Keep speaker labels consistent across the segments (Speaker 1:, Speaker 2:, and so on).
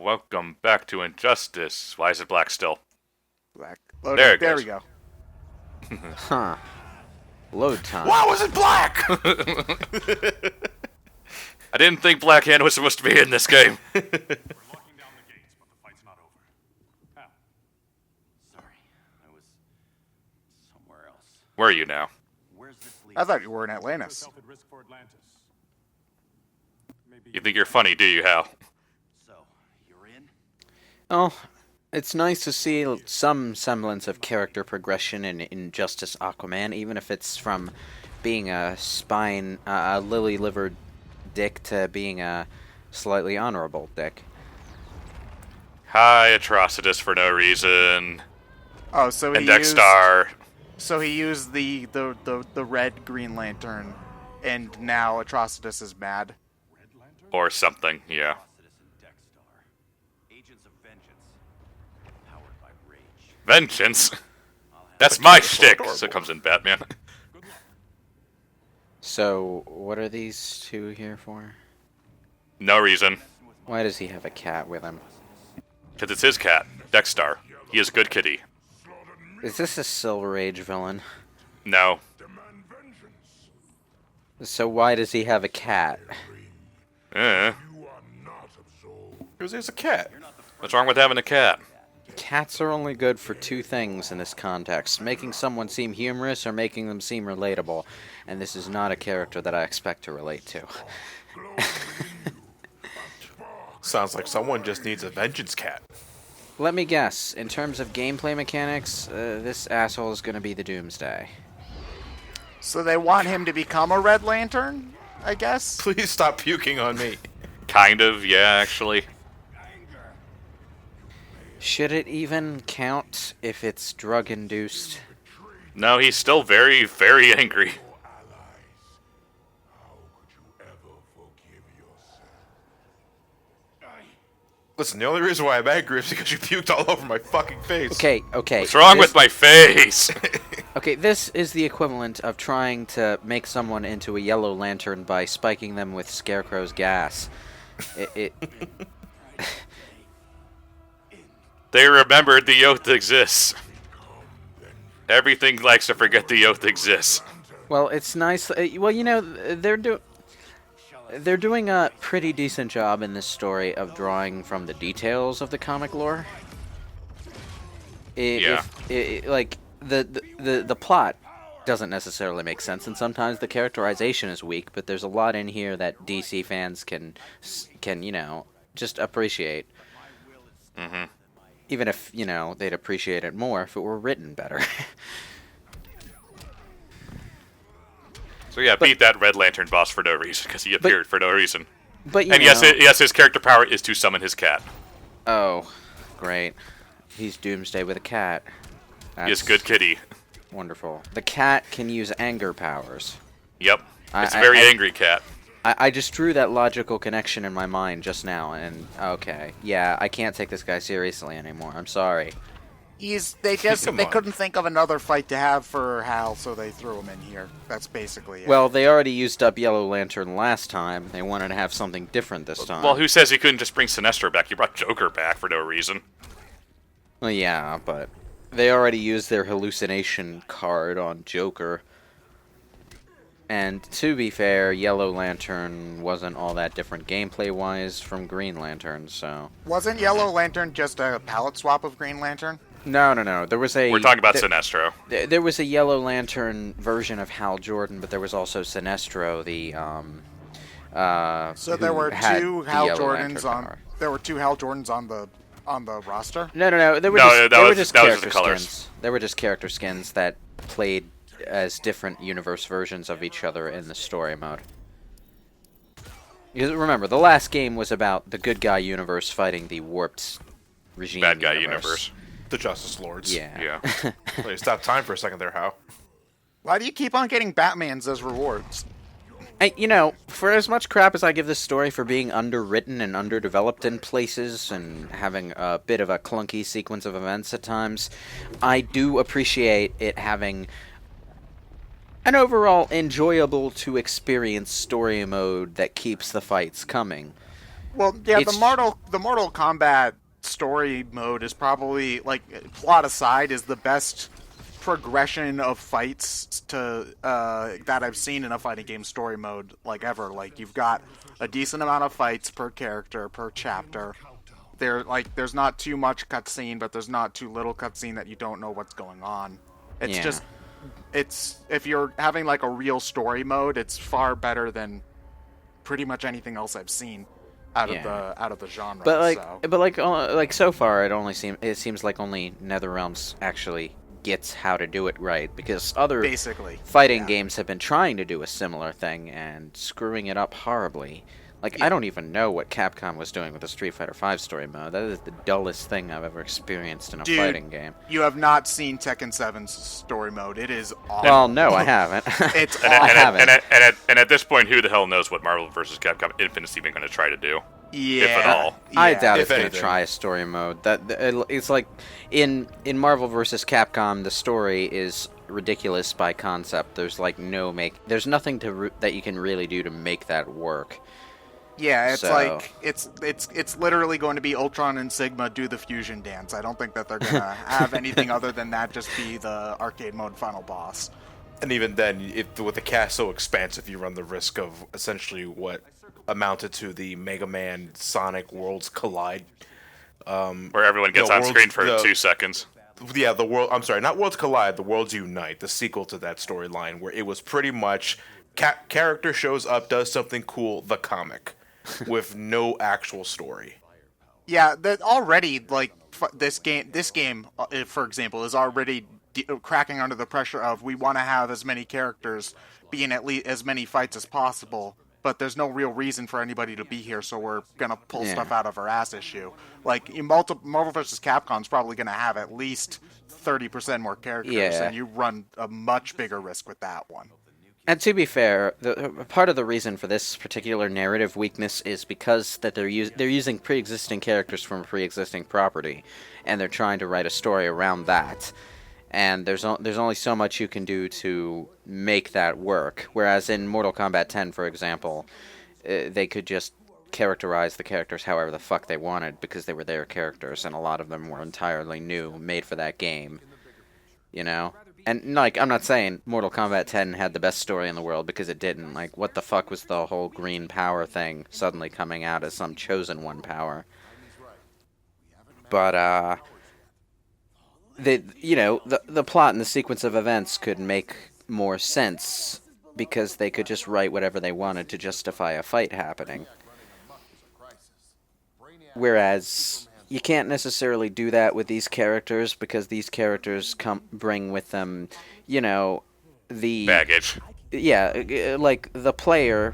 Speaker 1: welcome back to Injustice. Why is it black still?
Speaker 2: Black.
Speaker 1: There
Speaker 2: we go.
Speaker 3: Huh. Load time.
Speaker 1: Why was it black? I didn't think Black Hand was supposed to be in this game.
Speaker 4: We're locking down the gates, but the fight's not over. Hal.
Speaker 5: Sorry, I was somewhere else.
Speaker 1: Where are you now?
Speaker 5: Where's this lead?
Speaker 2: I thought you were in
Speaker 4: Put
Speaker 2: Atlantis.
Speaker 4: yourself at risk for Atlantis. Maybe
Speaker 1: You think you're funny, do you, Hal?
Speaker 5: So, you're in?
Speaker 3: Oh, it's nice to see some semblance of character progression in Injustice Aquaman, even if it's from being a lily-livered dick to being a slightly honorable dick.
Speaker 1: Hi, Atrocitus for no reason.
Speaker 2: Oh, so he
Speaker 1: And
Speaker 2: used.
Speaker 1: Dexstar.
Speaker 2: So he used the red Green Lantern, and now Atrocitus is mad.
Speaker 4: Red Lantern?
Speaker 1: Or something, yeah.
Speaker 5: Citizen Dexstar. Agents of Vengeance. Powered by rage.
Speaker 1: Vengeance?
Speaker 5: I'll have
Speaker 1: That's my shtick, so it comes in Batman.
Speaker 4: Good luck.
Speaker 3: So, what are these two here for?
Speaker 1: No reason.
Speaker 3: Why does he have a cat with him?
Speaker 1: Because it's his cat, Dexstar. He is a good kitty.
Speaker 3: Is this a Silver Age villain?
Speaker 1: No.
Speaker 3: So why does he have a cat?
Speaker 1: Because he's a cat. What's wrong with having a cat?
Speaker 3: Cats are only good for two things in this context: making someone seem humorous or making them seem relatable. And this is not a character that I expect to relate to.
Speaker 6: Sounds like someone just needs a vengeance cat.
Speaker 3: Let me guess, in terms of gameplay mechanics, this asshole is going to be the Doomsday.
Speaker 2: So they want him to become a Red Lantern, I guess?
Speaker 6: Please stop puking on me.
Speaker 1: Kind of, yeah, actually.
Speaker 3: Should it even count if it's drug-induced?
Speaker 1: No, he's still very, very angry.
Speaker 6: Listen, the only reason why I'm angry is because you puked all over my fucking face.
Speaker 3: Okay.
Speaker 1: What's wrong with my face?
Speaker 3: Okay, this is the equivalent of trying to make someone into a Yellow Lantern by spiking them with Scarecrow's gas.
Speaker 1: They remembered the oath exists. Everything likes to forget the oath exists.
Speaker 3: Well, it's nice. Well, you know, they're doing a pretty decent job in this story of drawing from the details of the comic lore. Like the plot doesn't necessarily make sense, and sometimes the characterization is weak. But there's a lot in here that DC fans can just appreciate.
Speaker 1: Mm-hmm.
Speaker 3: Even if they'd appreciate it more if it were written better.
Speaker 1: So yeah, beat that Red Lantern boss for no reason, because he appeared for no reason.
Speaker 3: But
Speaker 1: And yes, his character power is to summon his cat.
Speaker 3: Oh, great. He's Doomsday with a cat.
Speaker 1: He is good kitty.
Speaker 3: Wonderful. The cat can use anger powers.
Speaker 1: Yep. It's a very angry cat.
Speaker 3: I just drew that logical connection in my mind just now, and okay, yeah, I can't take this guy seriously anymore. I'm sorry.
Speaker 2: They
Speaker 6: Come on.
Speaker 2: couldn't think of another fight to have for Hal, so they threw him in here. That's basically it.
Speaker 3: Well, they already used up Yellow Lantern last time. They wanted to have something different this time.
Speaker 1: Well, who says he couldn't just bring Sinestro back? He brought Joker back for no reason.
Speaker 3: Well, yeah, but they already used their hallucination card on Joker. And to be fair, Yellow Lantern wasn't all that different gameplay-wise from Green Lantern, so...
Speaker 2: Wasn't Yellow Lantern just a palette swap of Green Lantern?
Speaker 3: No. There was a...
Speaker 1: We're talking about Sinestro.
Speaker 3: There was a Yellow Lantern version of Hal Jordan, but there was also Sinestro, the,
Speaker 2: So there
Speaker 3: who
Speaker 2: were
Speaker 3: had
Speaker 2: two
Speaker 3: the
Speaker 2: Hal
Speaker 3: Yellow
Speaker 2: Jordans
Speaker 3: Lantern
Speaker 2: on.
Speaker 3: power.
Speaker 2: There were two Hal Jordans on the roster.
Speaker 3: No. They were
Speaker 1: No,
Speaker 3: just,
Speaker 1: that
Speaker 3: they were
Speaker 1: was-
Speaker 3: just
Speaker 1: that was just
Speaker 3: character
Speaker 1: the colors.
Speaker 3: skins. They were just character skins that played as different universe versions of each other in the story mode. Because remember, the last game was about the good guy universe fighting the warped regime
Speaker 1: Bad guy universe.
Speaker 6: The Justice Lords.
Speaker 3: Yeah.
Speaker 1: Yeah.
Speaker 6: Wait, stop time for a second there, How?
Speaker 2: Why do you keep on getting Batmans as rewards?
Speaker 3: For as much crap as I give this story for being underwritten and underdeveloped in places and having a bit of a clunky sequence of events at times, I do appreciate it having an overall enjoyable to experience story mode that keeps the fights coming.
Speaker 2: Well, yeah,
Speaker 3: It's-
Speaker 2: the Mortal Kombat story mode is probably, like, plot aside, is the best progression of fights to that I've seen in a fighting game story mode, like, ever. Like, you've got a decent amount of fights per character, per chapter. There's not too much cutscene, but there's not too little cutscene that you don't know what's going on. It's
Speaker 3: Yeah.
Speaker 2: just, if you're having, like, a real story mode, it's far better than pretty much anything else I've seen out of the genre.
Speaker 3: But so far, it seems like only NetherRealms actually gets how to do it right, because other
Speaker 2: Basically,
Speaker 3: fighting
Speaker 2: yeah.
Speaker 3: games have been trying to do a similar thing and screwing it up horribly. Like, I don't even know what Capcom was doing with the Street Fighter V story mode. That is the dullest thing I've ever experienced in a
Speaker 2: Dude,
Speaker 3: fighting game.
Speaker 2: You have not seen Tekken 7's story mode. It is awful.
Speaker 3: Well, no, I haven't.
Speaker 2: It's
Speaker 1: And,
Speaker 2: awful.
Speaker 3: I haven't.
Speaker 1: and at this point, who the hell knows what Marvel vs. Capcom Infinite's even going to try to do?
Speaker 2: Yeah.
Speaker 1: If at all.
Speaker 3: I
Speaker 2: Yeah.
Speaker 3: doubt
Speaker 6: If
Speaker 3: it's going to
Speaker 6: anything.
Speaker 3: try a story mode. It's like in Marvel vs. Capcom, the story is ridiculous by concept. There's like there's nothing that you can really do to make that work.
Speaker 2: Yeah, it's
Speaker 3: So-
Speaker 2: like it's literally going to be Ultron and Sigma do the fusion dance. I don't think that they're gonna have anything other than that just be the arcade mode final boss.
Speaker 6: And even then, with the cast so expansive, you run the risk of essentially what amounted to the Mega Man Sonic Worlds Collide.
Speaker 1: Where everyone gets
Speaker 6: No,
Speaker 1: on
Speaker 6: Worlds-
Speaker 1: screen for
Speaker 6: the-
Speaker 1: 2 seconds.
Speaker 6: Yeah, I'm sorry, not Worlds Collide, the Worlds Unite, the sequel to that storyline, where it was pretty much character shows up, does something cool, the comic, with no actual story.
Speaker 2: Yeah, that already like this game, for example, is already cracking under the pressure of we want to have as many characters be in at least as many fights as possible, but there's no real reason for anybody to be here, so we're gonna pull
Speaker 3: Yeah.
Speaker 2: stuff out of our ass issue. Like Marvel vs. Capcom's probably gonna have at least 30% more characters,
Speaker 3: Yeah.
Speaker 2: and you run a much bigger risk with that one.
Speaker 3: And to be fair, part of the reason for this particular narrative weakness is because that they're using pre-existing characters from a pre-existing property, and they're trying to write a story around that. And there's only so much you can do to make that work. Whereas in Mortal Kombat 10, for example, they could just characterize the characters however the fuck they wanted because they were their characters, and a lot of them were entirely new, made for that game. You know? And, like, I'm not saying Mortal Kombat 10 had the best story in the world, because it didn't. Like, what the fuck was the whole green power thing suddenly coming out as some chosen one power? But, the plot and the sequence of events could make more sense, because they could just write whatever they wanted to justify a fight happening. Whereas you can't necessarily do that with these characters, because these characters bring with them, the
Speaker 1: Baggage.
Speaker 3: yeah, like the player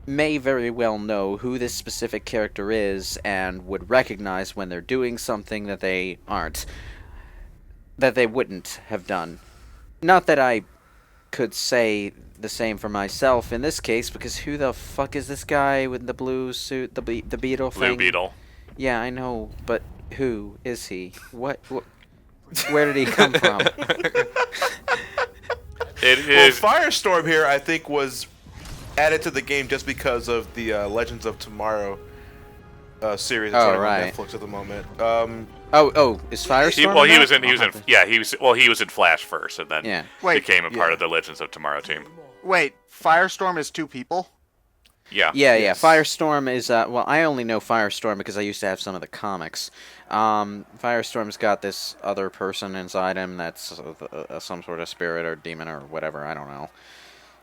Speaker 3: may very well know who this specific character is and would recognize when they're doing something that they wouldn't have done. Not that I could say the same for myself in this case, because who the fuck is this guy with the blue suit, the beetle
Speaker 1: Blue
Speaker 3: thing?
Speaker 1: Beetle.
Speaker 3: Yeah, I know, but who is he? What where did he come from?
Speaker 1: It
Speaker 6: Well,
Speaker 1: is.
Speaker 6: Firestorm here, I think, was added to the game just because of the Legends of Tomorrow series that's running
Speaker 3: right.
Speaker 6: on Netflix at the moment.
Speaker 3: Is Firestorm?
Speaker 1: He was in Flash first, and then
Speaker 3: Yeah.
Speaker 2: Wait,
Speaker 1: became a part
Speaker 6: yeah.
Speaker 1: of the Legends of Tomorrow team.
Speaker 2: Wait, Firestorm is 2 people?
Speaker 1: Yeah.
Speaker 3: Yeah,
Speaker 6: Yes.
Speaker 3: Firestorm is, well, I only know Firestorm because I used to have some of the comics. Firestorm's got this other person inside him that's some sort of spirit or demon or whatever, I don't know.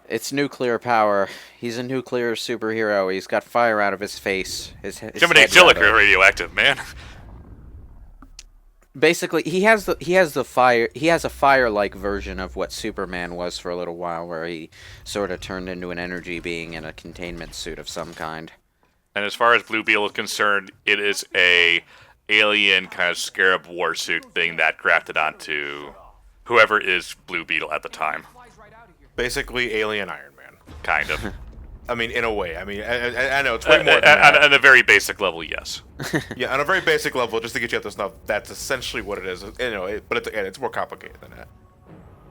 Speaker 3: It's nuclear power. He's a nuclear superhero. He's got fire out of his face. His
Speaker 1: Jiminy
Speaker 3: head,
Speaker 1: Jilliker,
Speaker 3: rather.
Speaker 1: radioactive man.
Speaker 3: Basically, he has the fire. He has a fire-like version of what Superman was for a little while, where he sort of turned into an energy being in a containment suit of some kind.
Speaker 1: And as far as Blue Beetle is concerned, it is a alien kind of scarab war suit thing that grafted onto whoever is Blue Beetle at the time.
Speaker 6: Basically, Alien Iron Man.
Speaker 1: Kind of.
Speaker 6: I mean, in a way. I mean, I know it's way more than that.
Speaker 1: On a very basic level, yes.
Speaker 6: Yeah, on a very basic level, just to get you up to snuff, that's essentially what it is. But it's more complicated than that.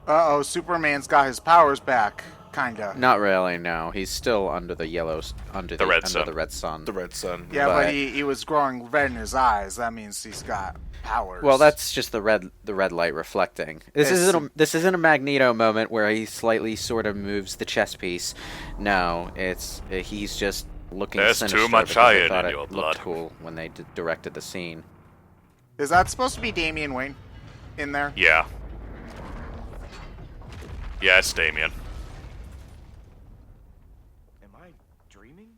Speaker 2: Uh-oh, Superman's got his powers back. kinda.
Speaker 3: Not really. No, he's still under the
Speaker 1: red sun.
Speaker 3: the red sun.
Speaker 6: The Red Sun.
Speaker 2: Yeah,
Speaker 3: but-
Speaker 2: but he was growing red in his eyes. That means he's got powers.
Speaker 3: Well, that's just the red light reflecting. This isn't a Magneto moment where he slightly sort of moves the chess piece. No, he's just looking
Speaker 1: There's
Speaker 3: sinister
Speaker 1: too much
Speaker 3: because they
Speaker 1: iron
Speaker 3: thought
Speaker 1: in
Speaker 3: it
Speaker 1: your
Speaker 3: looked
Speaker 1: blood.
Speaker 3: cool when they directed the scene.
Speaker 2: Is that supposed to be Damian Wayne in there?
Speaker 1: Yeah. Yeah, it's Damien.
Speaker 5: Am I dreaming?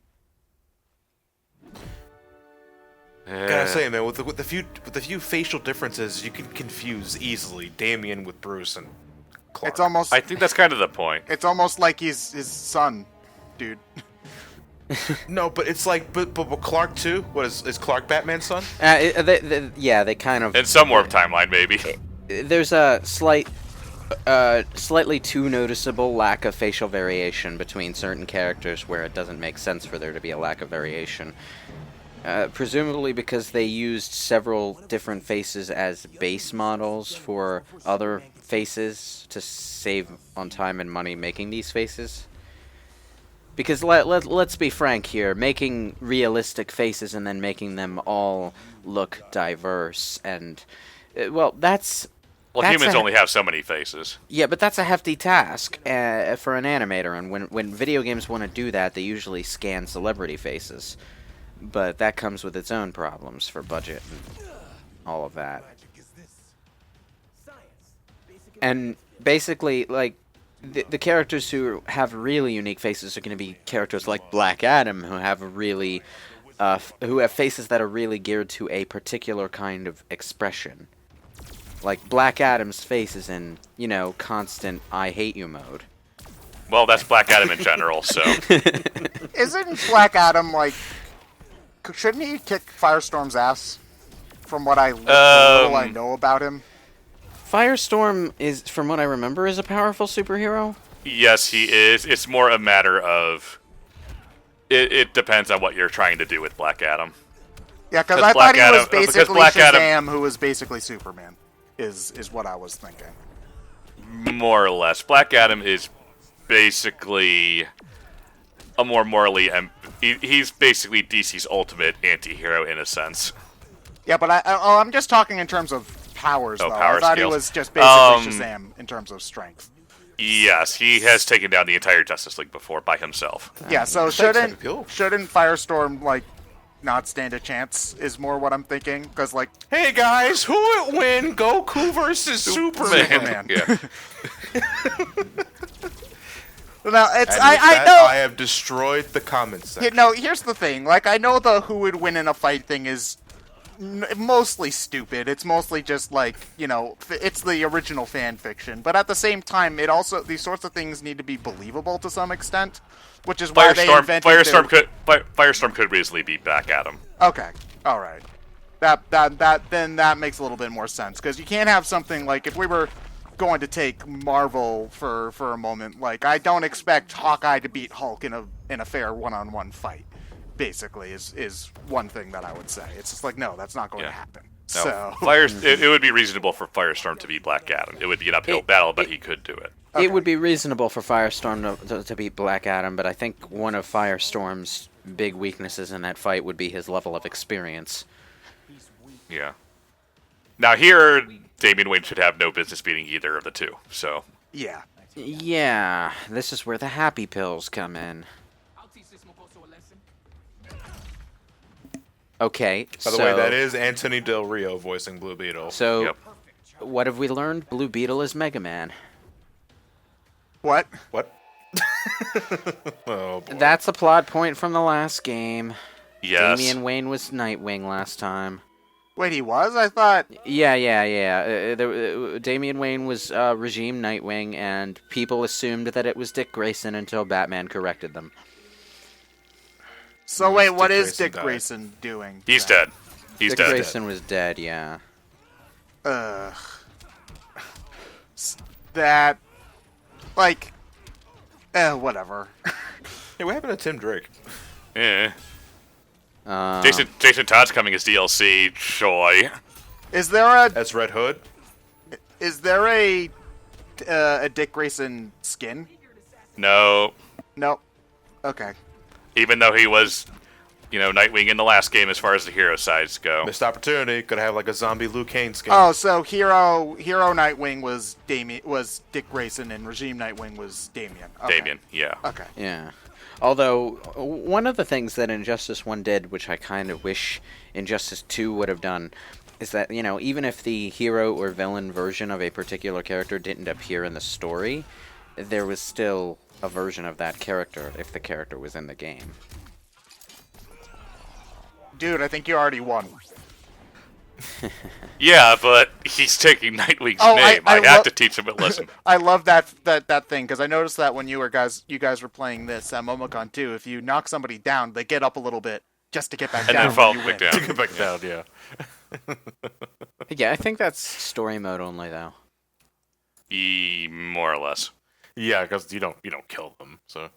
Speaker 6: Gotta say, man, with the few facial differences, you can confuse easily Damien with Bruce and Clark.
Speaker 2: It's almost
Speaker 1: I think that's kind of the point.
Speaker 2: it's almost like he's his son, dude.
Speaker 6: No, but it's like, but Clark too. What is Clark Batman's son?
Speaker 3: They kind of.
Speaker 1: In some warp timeline, maybe.
Speaker 3: There's a slightly too noticeable lack of facial variation between certain characters where it doesn't make sense for there to be a lack of variation. Presumably because they used several different faces as base models for other faces to save on time and money making these faces. Because let's be frank here, making realistic faces and then making them all look diverse and that's
Speaker 1: Humans only have so many faces.
Speaker 3: yeah, but that's a hefty task for an animator, and when video games want to do that, they usually scan celebrity faces. But that comes with its own problems for budget and all of that. And basically, like, the characters who have really unique faces are going to be characters like Black Adam, who have really, who have faces that are really geared to a particular kind of expression. Like, Black Adam's face is in, constant I hate you mode.
Speaker 1: Well, that's Black Adam in general, so.
Speaker 2: Isn't Black Adam like? Shouldn't he kick Firestorm's ass? From what little I know about him.
Speaker 3: Firestorm is, from what I remember, is a powerful superhero.
Speaker 1: Yes, he is. It's more a matter of. It depends on what you're trying to do with Black Adam.
Speaker 2: Yeah, because
Speaker 1: 'Cause
Speaker 2: I
Speaker 1: Black
Speaker 2: thought he was
Speaker 1: Adam- because
Speaker 2: basically
Speaker 1: Black
Speaker 2: Shazam,
Speaker 1: Adam-
Speaker 2: who was basically Superman. Is what I was thinking.
Speaker 1: More or less. Black Adam is basically a more morally. He's basically DC's ultimate anti-hero in a sense.
Speaker 2: Yeah, but I'm just talking in terms of powers,
Speaker 1: Oh,
Speaker 2: though.
Speaker 1: power
Speaker 2: I thought
Speaker 1: skills.
Speaker 2: he was just basically Shazam in terms of strength.
Speaker 1: Yes, he has taken down the entire Justice League before by himself.
Speaker 2: Yeah, so
Speaker 6: Thanks, Happy
Speaker 2: shouldn't
Speaker 6: Pill.
Speaker 2: Firestorm like not stand a chance? Is more what I'm thinking. Because like
Speaker 6: Hey guys, who would win? Goku versus Superman.
Speaker 2: Superman.
Speaker 1: Yeah.
Speaker 2: now it's
Speaker 6: And
Speaker 2: I
Speaker 6: with that,
Speaker 2: know.
Speaker 6: I have destroyed the comments section.
Speaker 2: Here's the thing. Like, I know the who would win in a fight thing is mostly stupid. It's mostly just like, it's the original fan fiction. But at the same time, these sorts of things need to be believable to some extent, which is why they invented
Speaker 1: Firestorm could easily beat Black Adam.
Speaker 2: Okay, all right. That makes a little bit more sense, because you can't have something like, if we were going to take Marvel for a moment, like, I don't expect Hawkeye to beat Hulk in a fair one-on-one fight. Basically, is one thing that I would say. It's just like, no, that's not going to happen.
Speaker 1: No,
Speaker 2: So
Speaker 1: it would be reasonable for Firestorm to beat Black Adam. It would be an uphill battle, but he could do it.
Speaker 3: It would be reasonable for Firestorm to beat Black Adam, but I think one of Firestorm's big weaknesses in that fight would be his level of experience.
Speaker 1: Yeah. Now here, Damian Wayne should have no business beating either of the two. So
Speaker 2: yeah.
Speaker 3: Yeah, this is where the happy pills come in. Okay,
Speaker 6: By the way, that is Anthony Del Rio voicing Blue Beetle.
Speaker 3: So,
Speaker 1: Yep.
Speaker 3: what have we learned? Blue Beetle is Mega Man.
Speaker 2: What?
Speaker 6: What? Oh boy.
Speaker 3: That's a plot point from the last game.
Speaker 1: yes,
Speaker 3: Damian Wayne was Nightwing last time.
Speaker 2: Wait, he was? I thought.
Speaker 3: Yeah. Damian Wayne was Regime Nightwing, and people assumed that it was Dick Grayson until Batman corrected them.
Speaker 2: So wait, what
Speaker 6: Dick
Speaker 2: is
Speaker 6: Grayson
Speaker 2: Dick
Speaker 6: died.
Speaker 2: Grayson doing?
Speaker 1: he's
Speaker 2: then?
Speaker 1: dead. He's
Speaker 3: Dick
Speaker 1: dead.
Speaker 3: Grayson was dead, yeah.
Speaker 2: That, like, whatever.
Speaker 6: Hey, what happened to Tim Drake?
Speaker 1: Eh.
Speaker 3: Um,
Speaker 1: Jason Todd's coming as DLC. Joy.
Speaker 2: Is there a
Speaker 6: That's Red Hood.
Speaker 2: Dick Grayson skin
Speaker 1: No,
Speaker 2: Nope. Okay.
Speaker 1: even though he was, Nightwing in the last game as far as the hero sides go.
Speaker 6: Missed opportunity. Could have like a zombie Liu Kang skin.
Speaker 2: Oh, so hero Nightwing was Dick Grayson, and Regime Nightwing was Damian. Okay.
Speaker 1: Damien, yeah.
Speaker 2: Okay.
Speaker 3: Yeah. Although, one of the things that Injustice 1 did, which I kind of wish Injustice 2 would have done, is that, even if the hero or villain version of a particular character didn't appear in the story, there was still a version of that character if the character was in the game.
Speaker 2: Dude, I think you already won.
Speaker 1: Yeah, but he's taking Nightwing's
Speaker 2: Oh,
Speaker 1: name. I have to teach him a lesson.
Speaker 2: I love that thing because I noticed that when you guys were playing this Momocon 2, if you knock somebody down, they get up a little bit just to get back
Speaker 1: And
Speaker 2: down.
Speaker 1: then fall
Speaker 2: when you
Speaker 1: back
Speaker 2: win.
Speaker 1: down.
Speaker 6: Get back down, yeah.
Speaker 3: Yeah, I think that's story mode only, though.
Speaker 1: More or less.
Speaker 6: Yeah, because you don't kill them. So